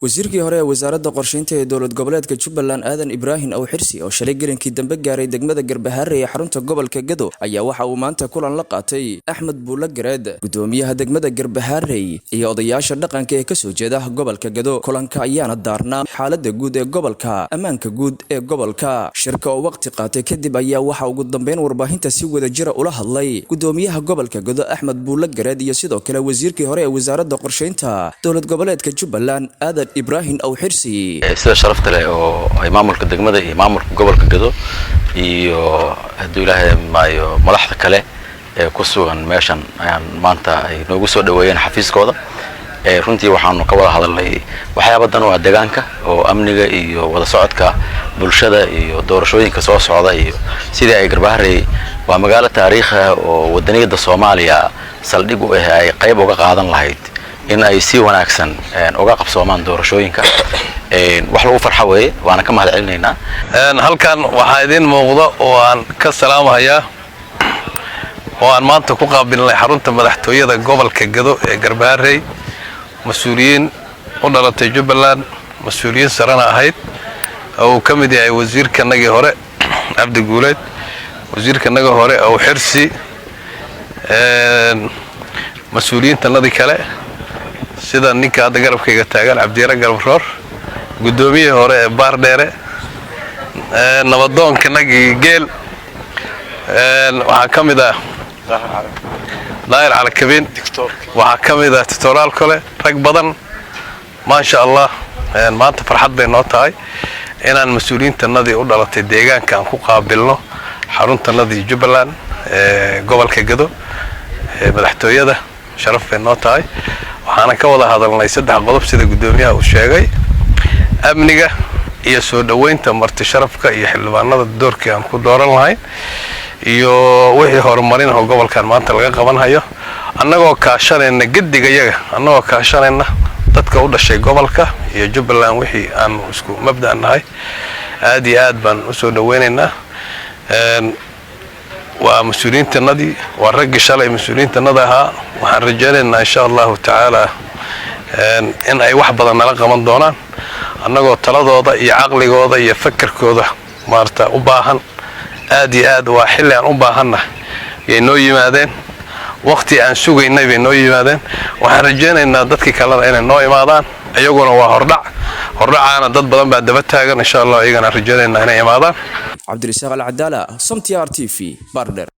wasiirkii hore ee wasaaradda qorsheynta ee dowlad goboleedka Jubbaland Aadan Ibraahin oo xirsi oo shalay gelinkii dambe gaaray degmada Garbaharre ee xarunta gobolka Gedo ayaa waxa uu maanta kulan la qaatay Axmed Buule Gareed gudoomiyaha degmada Garbaharre iyo odayaasha dhaqanka ee ka soo jeeda gobolka Gedo kulanka ayaana daarnaa xaaladda guud ee gobolka ammaanka guud ee gobolka shirka oo waqti qaatay kadib ayaa waxa ugu dambeyn warbaahinta si wada jir ula hadlay gudoomiyaha gobolka Gedo Axmed Buule Gareed iyo sidoo kale wasiirkii hore ee wasaaradda qorsheynta dowlad goboleedka Jubbaland Aadan Ibraahin oo xirsi sida sharafta leh oo ay maamulka degmada iyo maamulka gobolka Gedo iyo haduu ilaahay maayo madaxda kale ee ku sugan meeshan ayaan maanta ay noogu soo dhaweeyeen xafiiskooda runtii waxaanu ka wada hadalnay waxyaabo badan oo deegaanka oo amniga iyo wada socodka bulshada iyo doorashooyinka soo socda iyo sidii ay Garbaharre waa magaalo taariikhi ah oo wadaniyada Soomaaliya saldhig u ah ay qayb uga qaadan lahayd in ay si wanaagsan uga qabsoomaan doorashooyinka wax lagu farxo weeye waana ka mahadcelinaynaa halkan waxa idin muuqdo oo aan ka salaamayaa oo aan maanta ku qaabilnay xarunta madaxtooyada gobolka Gedo ee Garbaharre mas'uuliyiin u dhalatay Jubbaland mas'uuliyiin sarana ahayd oo ka mid yahay wasiirkanagii hore Abdi Guuleed wasiirkanagii hore oo xirsi mas'uuliyiintanadii kale sida ninka hadda garabkayga taagan Cabdiyara Garbaroor gudoomiyaha hore ee Baardheere nabadoonkii geel waxa kamid ah Daayir Calakabin waxa kamid ah tutorial kale rag badan ma sha Allah maanta farxad bay noo tahay inaan mas'uuliyiintanadii u dhalatay deegaanka aan ku qaabilno xaruntanadii Jubbaland gobolka Gedo madaxtooyada sharaf bay noo tahay waxaan ka wada hadalnay saddex qodob sida gudoomiyaha uu sheegay amniga iyo soo dhaweynta marti sharafka iyo xildhibaanada doorkii aan ku dooran lahayn iyo wixii horumarin oo gobolkan maanta laga qaban hayo annagoo kaashanayna gedigayaga annagoo kaashanayna dadka u dhashay gobolka iyo Jubbaland wixii aan isku mabda nahay aad iyo aad baan u soo dhaweynaynaa waa mas'uuliyiintanadii waa rag shalay mas'uuliyiintanada ahaa waxaan rajaynaynaa insha Allah ta'ala in ay wax badan nala qaban doonaan annagoo taladooda iyo aqligooda iyo fakarkooda maarta u baahan aad iyo aad waa xilli aan u baahanahay ay noo yimaadeen waqti aan sugaynay bay noo yimaadeen waxaan rajaynaynaa dadkii kale inay noo imaadaan ayaguna waa hordhacaana dad badan baa daba taagan insha Allah ayagana rajaynaynaa inay imaadaan Cabdirasaaq Al-Cadaala Somtiar TV Baardheere